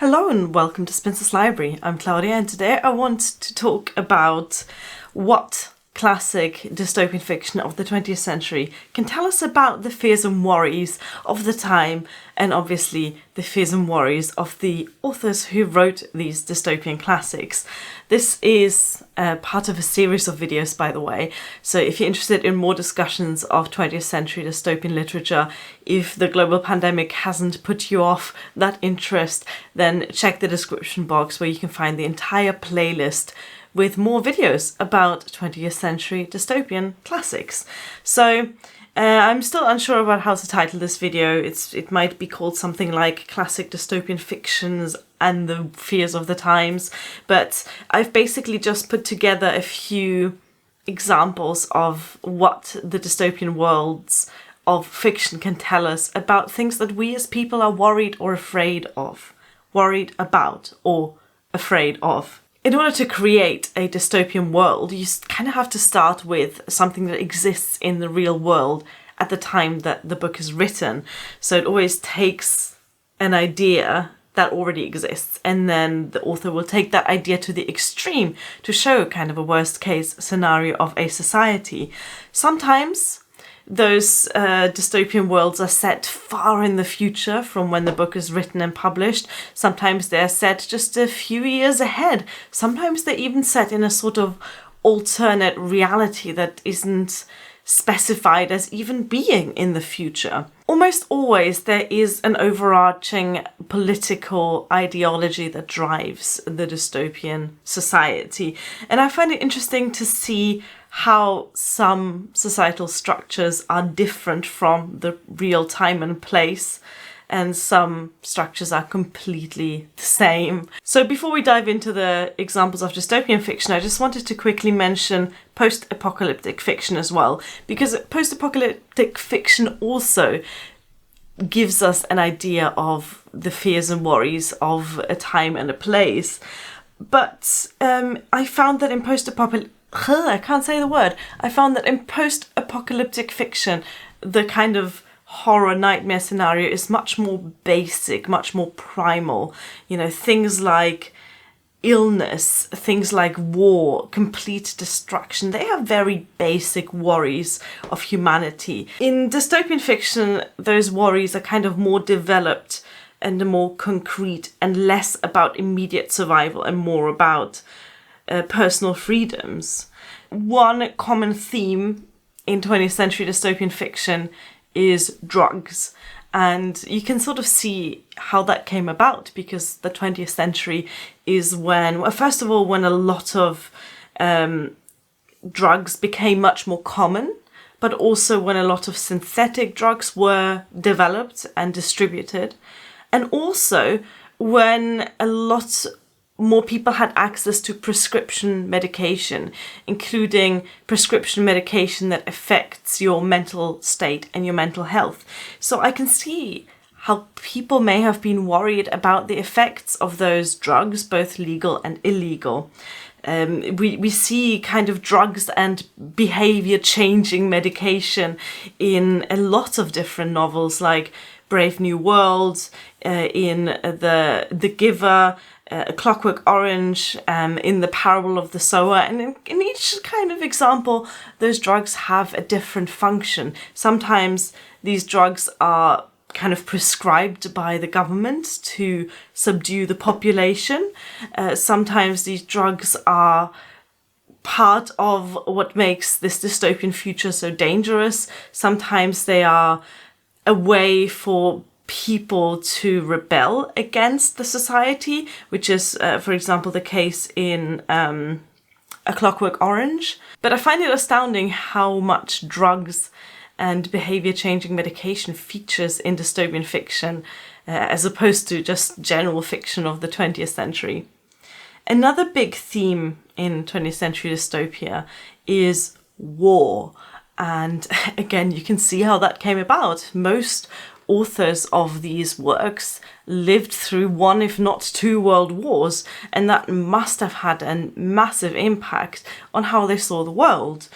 Hello and welcome to Spinster's Library. I'm Claudia and today I want to talk about what classic dystopian fiction of the 20th century can tell us about the fears and worries of the time, and obviously the fears and worries of the authors who wrote these dystopian classics. This is part of a series of videos, by the way, so if you're interested in more discussions of 20th century dystopian literature, if the global pandemic hasn't put you off that interest, then check the description box where you can find the entire playlist with more videos about 20th century dystopian classics. So I'm still unsure about how to title this video. It might be called something like Classic Dystopian Fictions and the Fears of the Times, but I've basically just put together a few examples of what the dystopian worlds of fiction can tell us about things that we as people are worried or afraid of. Worried about or afraid of. In order to create a dystopian world, you kind of have to start with something that exists in the real world at the time that the book is written. So it always takes an idea that already exists, and then the author will take that idea to the extreme to show kind of a worst case scenario of a society. Sometimes those dystopian worlds are set far in the future from when the book is written and published. Sometimes they're set just a few years ahead. Sometimes they're even set in a sort of alternate reality that isn't specified as even being in the future. Almost always there is an overarching political ideology that drives the dystopian society. And I find it interesting to see how some societal structures are different from the real time and place, and some structures are completely the same. So before we dive into the examples of dystopian fiction, I just wanted to quickly mention post-apocalyptic fiction as well, because post-apocalyptic fiction also gives us an idea of the fears and worries of a time and a place. But I found that in post-apocalyptic fiction, the kind of horror nightmare scenario is much more basic, much more primal. You know, things like illness, things like war, complete destruction, they are very basic worries of humanity. In dystopian fiction, those worries are kind of more developed and more concrete and less about immediate survival and more about personal freedoms. One common theme in 20th century dystopian fiction is drugs. And you can sort of see how that came about, because the 20th century is when, well, first of all, when a lot of drugs became much more common, but also when a lot of synthetic drugs were developed and distributed. And also when a lot more people had access to prescription medication, including prescription medication that affects your mental state and your mental health. So I can see how people may have been worried about the effects of those drugs, both legal and illegal. We see kind of drugs and behavior changing medication in a lot of different novels, like Brave New World, in The Giver, A Clockwork Orange, in The Parable of the Sower, and in each kind of example, those drugs have a different function. Sometimes these drugs are kind of prescribed by the government to subdue the population. Sometimes these drugs are part of what makes this dystopian future so dangerous. Sometimes they are a way for people to rebel against the society, which is, for example, the case in A Clockwork Orange. But I find it astounding how much drugs and behavior-changing medication features in dystopian fiction, as opposed to just general fiction of the 20th century. Another big theme in 20th century dystopia is war. And again, you can see how that came about. Most authors of these works lived through one, if not two, world wars, and that must have had a massive impact on how they saw the world.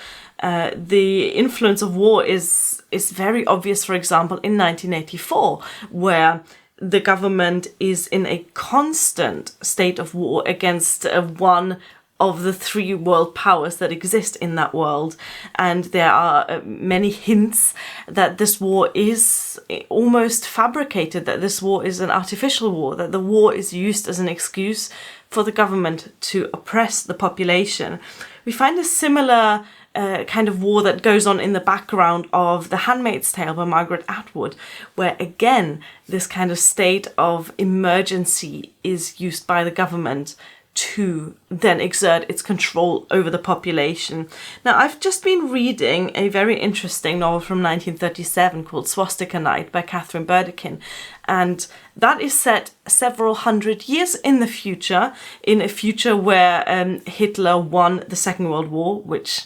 The influence of war is very obvious, for example, in 1984, where the government is in a constant state of war against one of the three world powers that exist in that world. And there are many hints that this war is almost fabricated, that this war is an artificial war, that the war is used as an excuse for the government to oppress the population. We find a similar kind of war that goes on in the background of The Handmaid's Tale by Margaret Atwood, where again this kind of state of emergency is used by the government to then exert its control over the population. Now, I've just been reading a very interesting novel from 1937 called Swastika Night by Catherine Burdekin, and that is set several hundred years in the future, in a future where Hitler won the Second World War, which,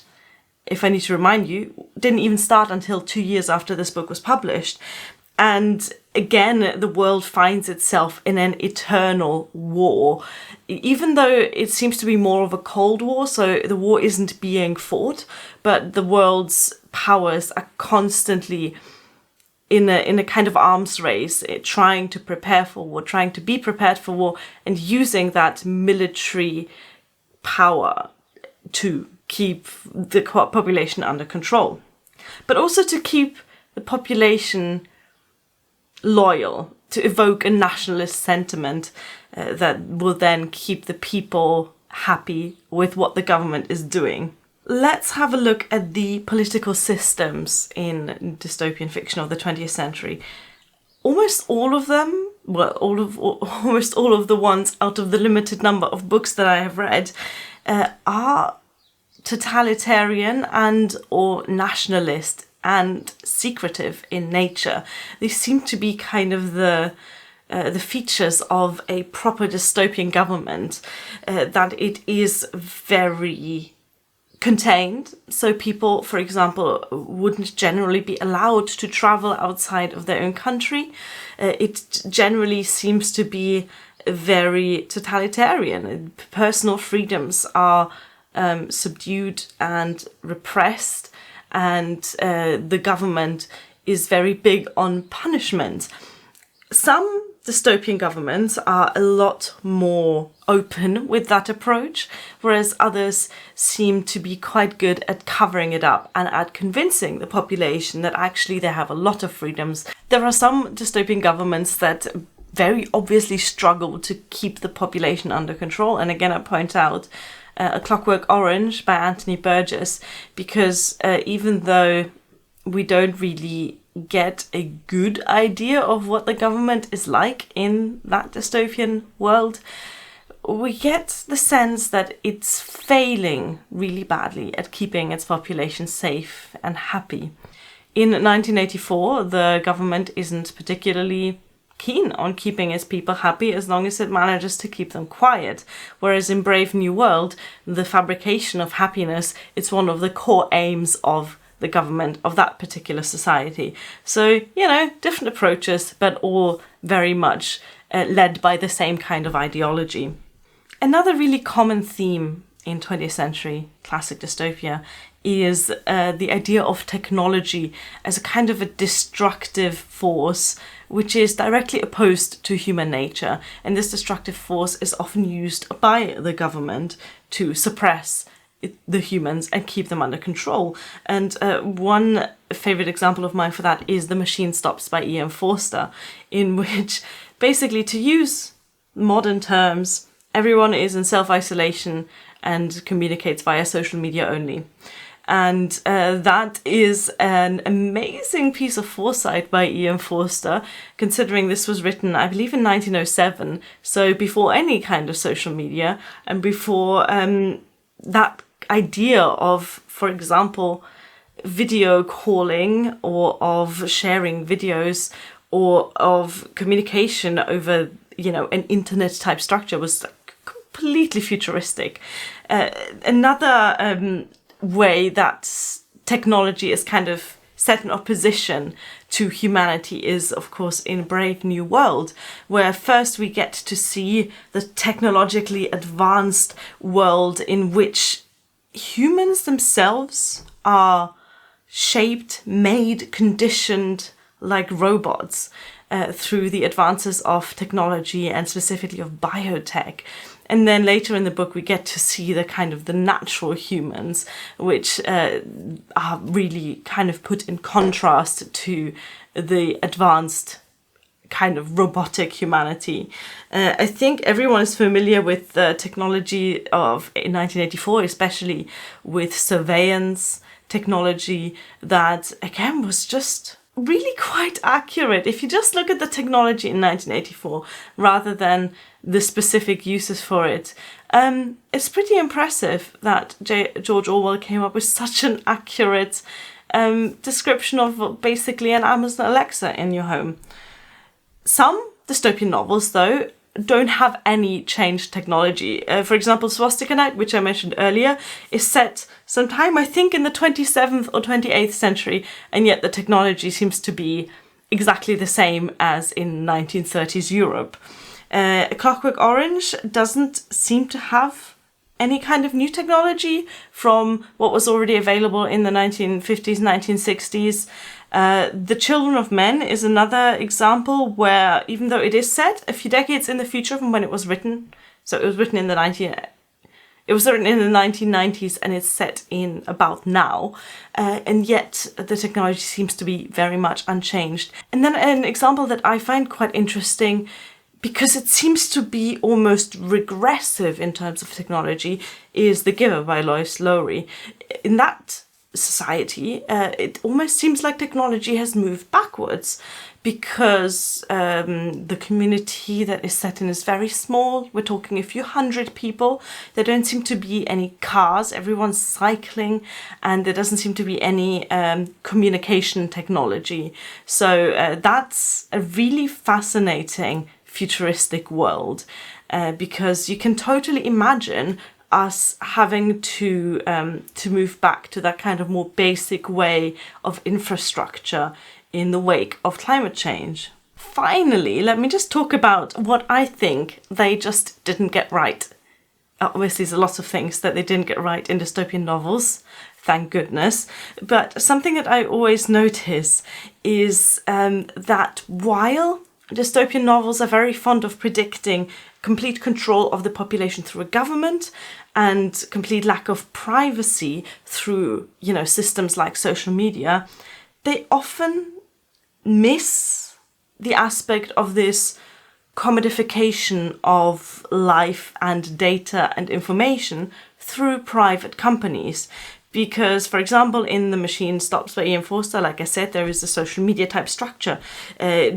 if I need to remind you, didn't even start until 2 years after this book was published. And again, the world finds itself in an eternal war, even though it seems to be more of a Cold War, so the war isn't being fought, but the world's powers are constantly in a kind of arms race, trying to prepare for war, trying to be prepared for war, and using that military power to keep the population under control, but also to keep the population loyal, to evoke a nationalist sentiment that will then keep the people happy with what the government is doing. Let's have a look at the political systems in dystopian fiction of the 20th century. Almost all of them, almost all of the ones out of the limited number of books that I have read are totalitarian and or nationalist and secretive in nature. They seem to be kind of the features of a proper dystopian government, that it is very contained. So people, for example, wouldn't generally be allowed to travel outside of their own country. It generally seems to be very totalitarian. Personal freedoms are subdued and repressed, and the government is very big on punishment. Some dystopian governments are a lot more open with that approach, whereas others seem to be quite good at covering it up and at convincing the population that actually they have a lot of freedoms. There are some dystopian governments that very obviously struggle to keep the population under control, and again I point out A Clockwork Orange by Anthony Burgess, because even though we don't really get a good idea of what the government is like in that dystopian world, we get the sense that it's failing really badly at keeping its population safe and happy. In 1984, the government isn't particularly keen on keeping its people happy as long as it manages to keep them quiet. Whereas in Brave New World, the fabrication of happiness is one of the core aims of the government of that particular society. So, different approaches, but all very much led by the same kind of ideology. Another really common theme in 20th century classic dystopia is the idea of technology as a kind of a destructive force which is directly opposed to human nature. And this destructive force is often used by the government to suppress the humans and keep them under control. And one favorite example of mine for that is The Machine Stops by E.M. Forster, in which, basically, to use modern terms, everyone is in self-isolation and communicates via social media only. And that is an amazing piece of foresight by E.M. Forster, considering this was written, I believe, in 1907, so before any kind of social media, and before that idea of, for example, video calling, or of sharing videos, or of communication over, an internet type structure was completely futuristic. Another way that technology is kind of set in opposition to humanity is, of course, in Brave New World, where first we get to see the technologically advanced world in which humans themselves are shaped, made, conditioned like robots. through the advances of technology and specifically of biotech. And then later in the book, we get to see the kind of the natural humans, which are really kind of put in contrast to the advanced kind of robotic humanity. I think everyone is familiar with the technology of in 1984, especially with surveillance technology that, again, was just really quite accurate. If you just look at the technology in 1984 rather than the specific uses for it, it's pretty impressive that George Orwell came up with such an accurate description of basically an Amazon Alexa in your home. Some dystopian novels, though, don't have any changed technology. For example, Swastika Night, which I mentioned earlier, is set sometime, I think, in the 27th or 28th century, and yet the technology seems to be exactly the same as in 1930s Europe. Clockwork Orange doesn't seem to have any kind of new technology from what was already available in the 1950s, 1960s. The Children of Men is another example where, even though it is set a few decades in the future from when it was written, so it was written in the 1990s and it's set in about now, and yet the technology seems to be very much unchanged. And then an example that I find quite interesting, because it seems to be almost regressive in terms of technology, is The Giver by Lois Lowry. In that society, it almost seems like technology has moved backwards, because the community that is set in is very small. We're talking a few hundred people. There don't seem to be any cars. Everyone's cycling, and there doesn't seem to be any communication technology. So that's a really fascinating futuristic world, because you can totally imagine us having to move back to that kind of more basic way of infrastructure in the wake of climate change. Finally, let me just talk about what I think they just didn't get right. Obviously, there's a lot of things that they didn't get right in dystopian novels, thank goodness. But something that I always notice is that while dystopian novels are very fond of predicting complete control of the population through a government and complete lack of privacy through, systems like social media, they often miss the aspect of this commodification of life and data and information through private companies. Because, for example, in The Machine Stops by Ian Forster, like I said, there is a social media type structure.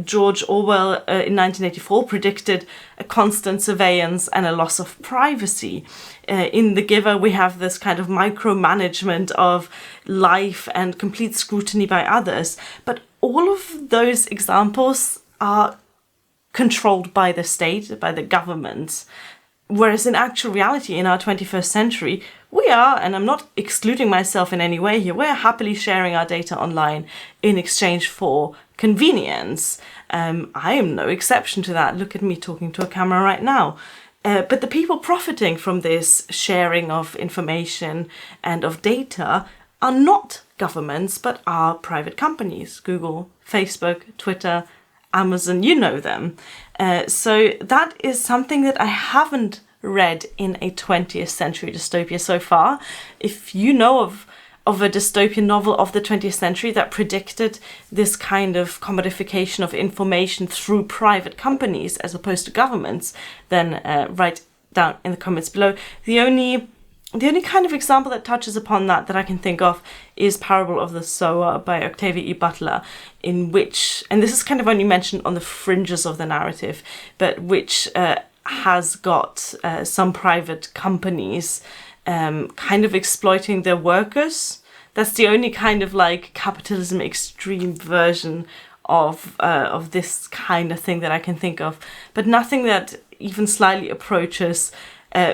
George Orwell in 1984 predicted a constant surveillance and a loss of privacy. In The Giver, we have this kind of micromanagement of life and complete scrutiny by others. But all of those examples are controlled by the state, by the government. Whereas in actual reality, in our 21st century, we are, and I'm not excluding myself in any way here, we're happily sharing our data online in exchange for convenience. I am no exception to that. Look at me talking to a camera right now. But the people profiting from this sharing of information and of data are not governments, but are private companies. Google, Facebook, Twitter, Amazon, you know them. So that is something that I haven't read in a 20th century dystopia so far. If you know of a dystopian novel of the 20th century that predicted this kind of commodification of information through private companies as opposed to governments, then write down in the comments below. The only kind of example that touches upon that I can think of is Parable of the Sower by Octavia E. Butler, in which, and this is kind of only mentioned on the fringes of the narrative, but which has got some private companies kind of exploiting their workers. That's the only kind of like capitalism extreme version of this kind of thing that I can think of, but nothing that even slightly approaches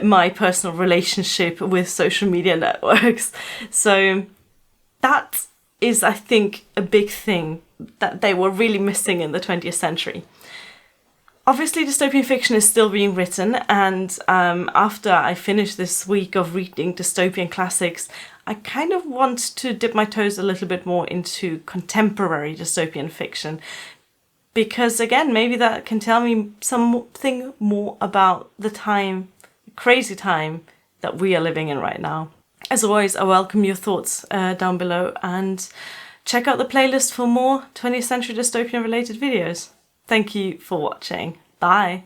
my personal relationship with social media networks. So that is, I think, a big thing that they were really missing in the 20th century. Obviously, dystopian fiction is still being written, and after I finish this week of reading dystopian classics, I kind of want to dip my toes a little bit more into contemporary dystopian fiction. because again, maybe that can tell me something more about the crazy time that we are living in right now. As always, I welcome your thoughts down below, and check out the playlist for more 20th century dystopian related videos. Thank you for watching. Bye!